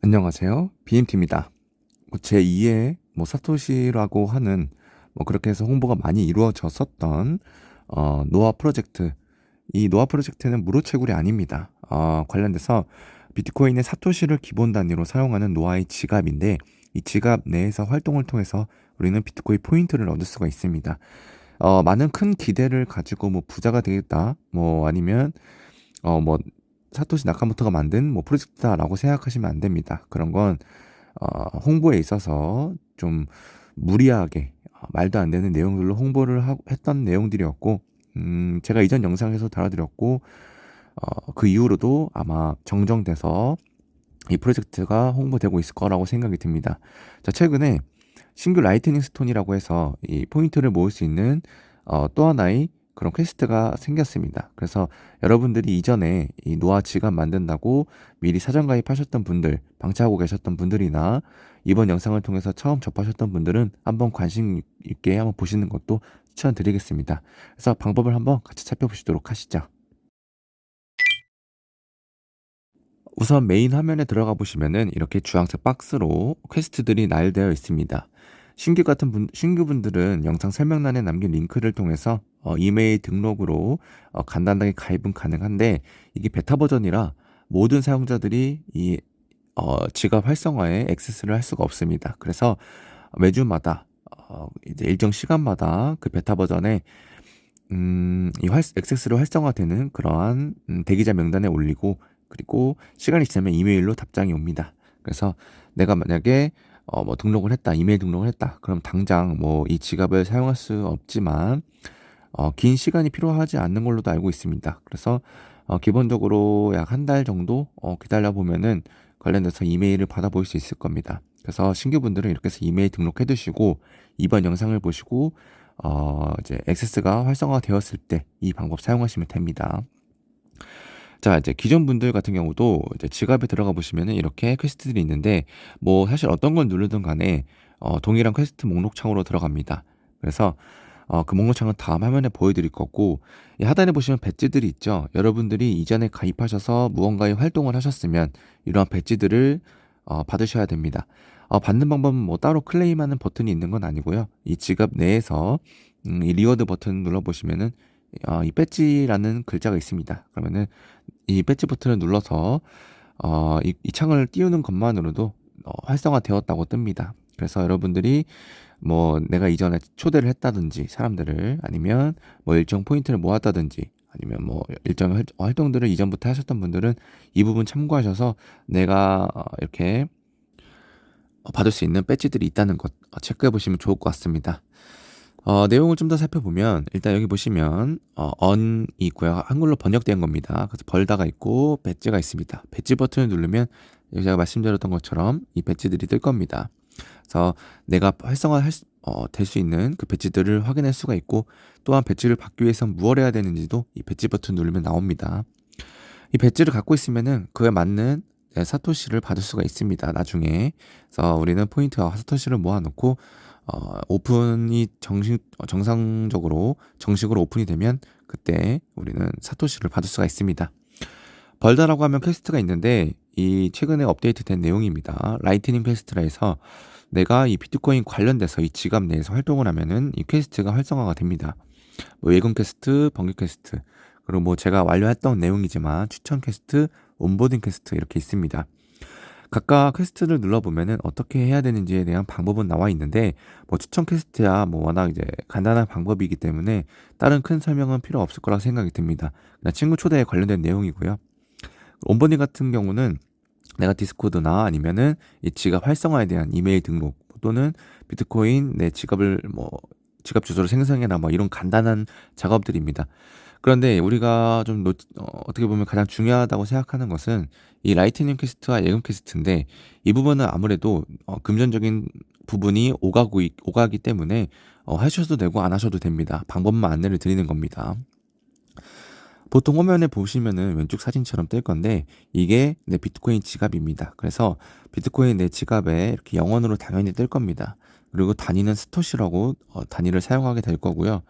안녕하세요. BMT입니다. 제2의 사토시라고 하는 그렇게 해서 홍보가 많이 이루어졌었던 노아 프로젝트. 이 노아 프로젝트는 무료채굴이 아닙니다. 관련돼서 비트코인의 사토시를 기본 단위로 사용하는 노아의 지갑인데, 이 지갑 내에서 활동을 통해서 우리는 비트코인 포인트를 얻을 수가 있습니다. 많은 큰 기대를 가지고 부자가 되겠다, 아니면 어, 뭐 사토시 나카모토가 만든 프로젝트다라고 생각하시면 안 됩니다. 그런 건 홍보에 있어서 좀 무리하게 말도 안 되는 내용들로 했던 내용들이었고, 제가 이전 영상에서 다뤄드렸고, 그 이후로도 아마 정정돼서 이 프로젝트가 홍보되고 있을 거라고 생각이 듭니다. 자, 최근에 신규 라이트닝 스톤이라고 해서 이 포인트를 모을 수 있는 또 하나의 그런 퀘스트가 생겼습니다. 그래서 여러분들이 이전에 이 노아 지갑 만든다고 미리 사전 가입하셨던 분들, 방치하고 계셨던 분들이나 이번 영상을 통해서 처음 접하셨던 분들은 한번 관심 있게 한번 보시는 것도 추천드리겠습니다. 그래서 방법을 한번 같이 살펴보시도록 하시죠. 우선 메인 화면에 들어가 보시면은 이렇게 주황색 박스로 퀘스트들이 나열되어 있습니다. 신규분들은 영상 설명란에 남긴 링크를 통해서 이메일 등록으로 간단하게 가입은 가능한데, 이게 베타 버전이라 모든 사용자들이 이 지갑 활성화에 액세스를 할 수가 없습니다. 그래서 매주마다 이제 일정 시간마다 그 베타 버전에 액세스로 활성화되는 그러한 대기자 명단에 올리고, 그리고 시간이 지나면 이메일로 답장이 옵니다. 그래서 내가 만약에 등록을 했다, 이메일 등록을 했다, 그럼 당장 이 지갑을 사용할 수 없지만 긴 시간이 필요하지 않는 걸로도 알고 있습니다. 그래서 기본적으로 약 한 달 정도 기다려 보면은 관련돼서 이메일을 받아볼 수 있을 겁니다. 그래서 신규분들은 이렇게 해서 이메일 등록해 두시고, 이번 영상을 보시고 이제 액세스가 활성화되었을 때 이 방법 사용하시면 됩니다. 자, 이제 기존 분들 같은 경우도 이제 지갑에 들어가 보시면은 이렇게 퀘스트들이 있는데, 사실 어떤 걸 누르든 간에 동일한 퀘스트 목록 창으로 들어갑니다. 그래서 그 목록 창은 다음 화면에 보여드릴 거고, 이 하단에 보시면 배지들이 있죠. 여러분들이 이전에 가입하셔서 무언가의 활동을 하셨으면 이러한 배지들을 받으셔야 됩니다. 받는 방법은 따로 클레임하는 버튼이 있는 건 아니고요. 이 지갑 내에서 이 리워드 버튼 눌러보시면은 이 배지라는 글자가 있습니다. 그러면은 이 배지 버튼을 눌러서 이 창을 띄우는 것만으로도 활성화되었다고 뜹니다. 그래서 여러분들이 내가 이전에 초대를 했다든지 사람들을, 아니면 일정 포인트를 모았다든지, 아니면 일정 활동들을 이전부터 하셨던 분들은 이 부분 참고하셔서 내가 이렇게 받을 수 있는 배지들이 있다는 것 체크해 보시면 좋을 것 같습니다. 내용을 좀 더 살펴보면 일단 여기 보시면 언이 있고요. 한글로 번역된 겁니다. 그래서 벌다가 있고 배지가 있습니다. 배지 버튼을 누르면 여기 제가 말씀드렸던 것처럼 이 배지들이 뜰 겁니다. 그래서 내가 될 수 있는 그 배지들을 확인할 수가 있고, 또한 배지를 받기 위해선 무엇을 해야 되는지도 이 배지 버튼 누르면 나옵니다. 이 배지를 갖고 있으면은 그에 맞는 사토시를 받을 수가 있습니다. 나중에. 그래서 우리는 포인트와 사토시를 모아놓고 오픈이 정식으로 오픈이 되면 그때 우리는 사토시를 받을 수가 있습니다. 벌다라고 하면 퀘스트가 있는데, 이 최근에 업데이트된 내용입니다. 라이트닝 퀘스트라 해서 내가 이 비트코인 관련돼서 이 지갑 내에서 활동을 하면은 이 퀘스트가 활성화가 됩니다. 예금 퀘스트, 번개 퀘스트, 그리고 제가 완료했던 내용이지만 추천 퀘스트, 온보딩 퀘스트 이렇게 있습니다. 각각 퀘스트를 눌러보면은 어떻게 해야 되는지에 대한 방법은 나와 있는데, 추천 퀘스트야 워낙 이제 간단한 방법이기 때문에 다른 큰 설명은 필요 없을 거라 생각이 듭니다. 그냥 친구 초대에 관련된 내용이고요. 온보딩 같은 경우는 내가 디스코드나 아니면은 이 지갑 활성화에 대한 이메일 등록, 또는 비트코인 내 지갑 주소를 생성해라 이런 간단한 작업들입니다. 그런데 우리가 어떻게 보면 가장 중요하다고 생각하는 것은 이 라이트닝 퀘스트와 예금 퀘스트인데, 이 부분은 아무래도 금전적인 부분이 오가기 때문에 하셔도 되고 안 하셔도 됩니다. 방법만 안내를 드리는 겁니다. 보통 화면에 보시면은 왼쪽 사진처럼 뜰 건데, 이게 내 비트코인 지갑입니다. 그래서 비트코인 내 지갑에 이렇게 영원으로 당연히 뜰 겁니다. 그리고 단위는 스토시라고 단위를 사용하게 될 거고요.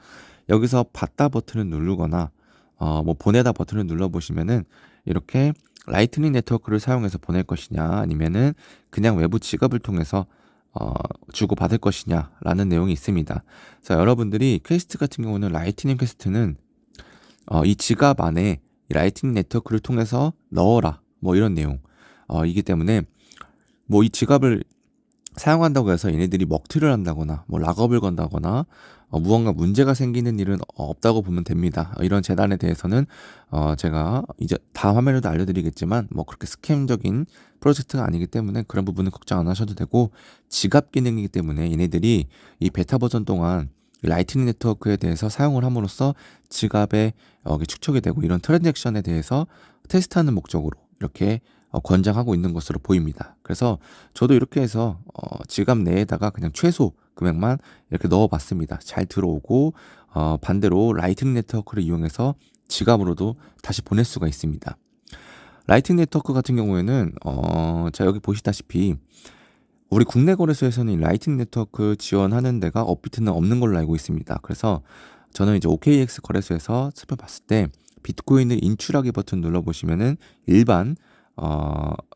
여기서 받다 버튼을 누르거나 보내다 버튼을 눌러 보시면은 이렇게 라이트닝 네트워크를 사용해서 보낼 것이냐 아니면은 그냥 외부 지갑을 통해서 어 주고받을 것이냐라는 내용이 있습니다. 그래서 여러분들이 퀘스트 같은 경우는 라이트닝 퀘스트는 이 지갑 안에 이 라이트닝 네트워크를 통해서 넣어라 뭐 이런 내용 이기 때문에 뭐 이 지갑을 사용한다고 해서 얘네들이 먹튀를 한다거나 뭐 락업을 건다거나 무언가 문제가 생기는 일은 없다고 보면 됩니다. 이런 재단에 대해서는 제가 이제 다음 화면에도 알려드리겠지만 뭐 그렇게 스캠적인 프로젝트가 아니기 때문에 그런 부분은 걱정 안 하셔도 되고, 지갑 기능이기 때문에 얘네들이 이 베타 버전 동안 라이트닝 네트워크에 대해서 사용을 함으로써 지갑에 축적이 되고 이런 트랜잭션에 대해서 테스트하는 목적으로 이렇게 권장하고 있는 것으로 보입니다. 그래서 저도 이렇게 해서 지갑 내에다가 그냥 최소 금액만 이렇게 넣어봤습니다. 잘 들어오고 반대로 라이트닝 네트워크를 이용해서 지갑으로도 다시 보낼 수가 있습니다. 라이트닝 네트워크 같은 경우에는 자 여기 보시다시피 우리 국내 거래소에서는 이 라이트닝 네트워크 지원하는 데가 업비트는 없는 걸로 알고 있습니다. 그래서 저는 이제 OKX 거래소에서 살펴봤을 때 비트코인을 인출하기 버튼 눌러보시면은 일반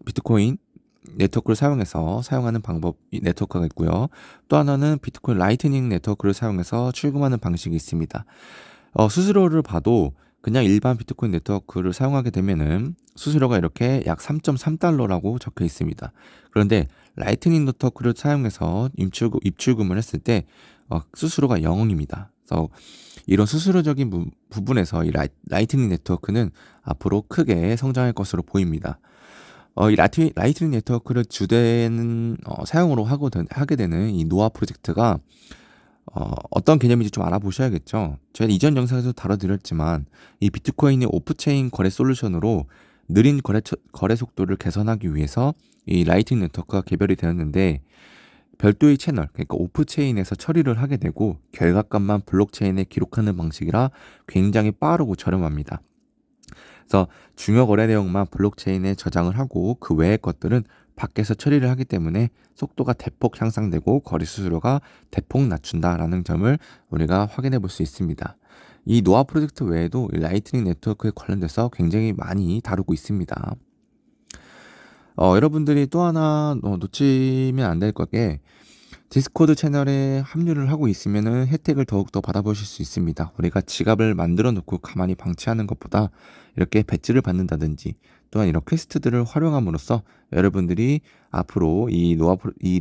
비트코인 네트워크를 사용해서 사용하는 방법 네트워크가 있고요. 또 하나는 비트코인 라이트닝 네트워크를 사용해서 출금하는 방식이 있습니다. 수수료를 봐도 그냥 일반 비트코인 네트워크를 사용하게 되면은 수수료가 이렇게 약 3.3달러라고 적혀 있습니다. 그런데 라이트닝 네트워크를 사용해서 입출금을 했을 때 수수료가 0입니다. 그래서 이런 수수료적인 부분에서 이 라이트닝 네트워크는 앞으로 크게 성장할 것으로 보입니다. 이 라이트닝 네트워크를 주된 사용으로 하게 되는 이 노아 프로젝트가 어떤 개념인지 좀 알아보셔야겠죠. 제가 이전 영상에서 다뤄드렸지만 이 비트코인이 오프체인 거래 솔루션으로 느린 거래 속도를 개선하기 위해서 이 라이트닝 네트워크가 개발이 되었는데, 별도의 채널, 그러니까 오프체인에서 처리를 하게 되고 결과값만 블록체인에 기록하는 방식이라 굉장히 빠르고 저렴합니다. 그래서 중요 거래 내용만 블록체인에 저장을 하고 그 외의 것들은 밖에서 처리를 하기 때문에 속도가 대폭 향상되고 거래 수수료가 대폭 낮춘다라는 점을 우리가 확인해 볼 수 있습니다. 이 노아 프로젝트 외에도 이 라이트닝 네트워크에 관련돼서 굉장히 많이 다루고 있습니다. 여러분들이 또 하나 놓치면 안 될 거게, 디스코드 채널에 합류를 하고 있으면은 혜택을 더욱더 받아보실 수 있습니다. 우리가 지갑을 만들어 놓고 가만히 방치하는 것보다 이렇게 배지를 받는다든지 또한 이런 퀘스트들을 활용함으로써 여러분들이 앞으로 이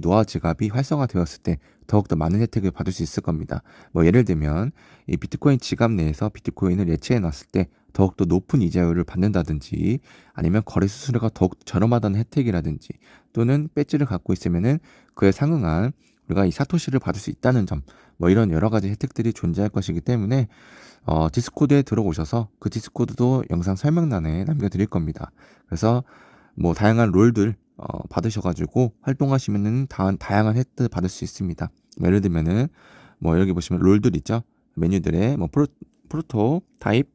노아 지갑이 활성화되었을 때 더욱더 많은 혜택을 받을 수 있을 겁니다. 뭐 예를 들면 이 비트코인 지갑 내에서 비트코인을 예치해 놨을 때 더욱더 높은 이자율을 받는다든지, 아니면 거래 수수료가 더욱 저렴하다는 혜택이라든지, 또는 배지를 갖고 있으면은 그에 상응한 우리가 이 사토시를 받을 수 있다는 점, 뭐 이런 여러 가지 혜택들이 존재할 것이기 때문에 디스코드에 들어오셔서 그 디스코드도 영상 설명란에 남겨드릴 겁니다. 그래서 뭐 다양한 롤들 받으셔가지고 활동하시면은 다양한 혜택 받을 수 있습니다. 뭐 예를 들면은 뭐 여기 보시면 롤들 있죠. 메뉴들에 뭐 프로토 타입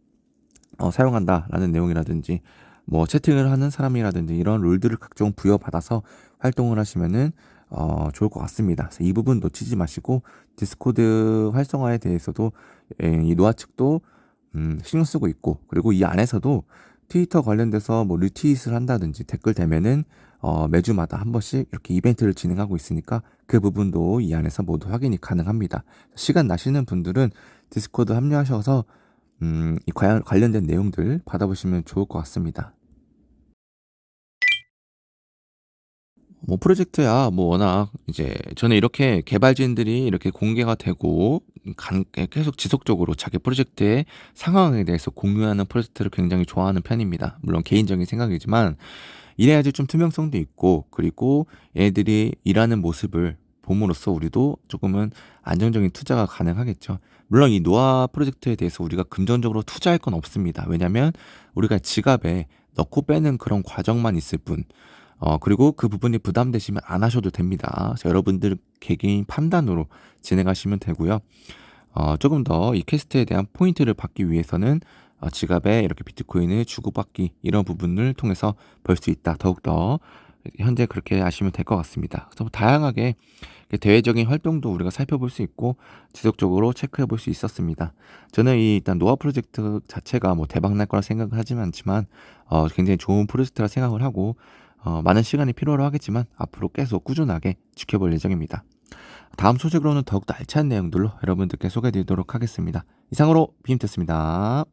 사용한다라는 내용이라든지, 뭐 채팅을 하는 사람이라든지 이런 룰들을 각종 부여받아서 활동을 하시면은 좋을 것 같습니다. 그래서 이 부분 놓치지 마시고 디스코드 활성화에 대해서도 이 노아 측도 신경 쓰고 있고, 그리고 이 안에서도 트위터 관련돼서 뭐 리트윗을 한다든지 댓글 대면은 매주마다 한 번씩 이렇게 이벤트를 진행하고 있으니까 그 부분도 이 안에서 모두 확인이 가능합니다. 시간 나시는 분들은 디스코드 합류하셔서 이 관련된 내용들 받아보시면 좋을 것 같습니다. 뭐 프로젝트야 뭐 워낙 이제 저는 이렇게 개발진들이 이렇게 공개가 되고 계속 지속적으로 자기 프로젝트의 상황에 대해서 공유하는 프로젝트를 굉장히 좋아하는 편입니다. 물론 개인적인 생각이지만 이래야지 좀 투명성도 있고, 그리고 얘네들이 일하는 모습을 봄으로써 우리도 조금은 안정적인 투자가 가능하겠죠. 물론 이 노아 프로젝트에 대해서 우리가 금전적으로 투자할 건 없습니다. 왜냐하면 우리가 지갑에 넣고 빼는 그런 과정만 있을 뿐. 그리고 그 부분이 부담되시면 안 하셔도 됩니다. 그래서 여러분들 개개인 판단으로 진행하시면 되고요. 조금 더 이 퀘스트에 대한 포인트를 받기 위해서는 지갑에 이렇게 비트코인을 주고받기 이런 부분을 통해서 벌 수 있다. 더욱더 현재 그렇게 아시면 될 것 같습니다. 그래서 뭐 다양하게 대외적인 활동도 우리가 살펴볼 수 있고 지속적으로 체크해 볼 수 있었습니다. 저는 이 일단 노아 프로젝트 자체가 뭐 대박 날 거라 생각은 하지는 않지만 굉장히 좋은 프로젝트라 생각을 하고 많은 시간이 필요로 하겠지만 앞으로 계속 꾸준하게 지켜볼 예정입니다. 다음 소식으로는 더욱더 알찬 내용들로 여러분들께 소개해 드리도록 하겠습니다. 이상으로 빔tes습니다.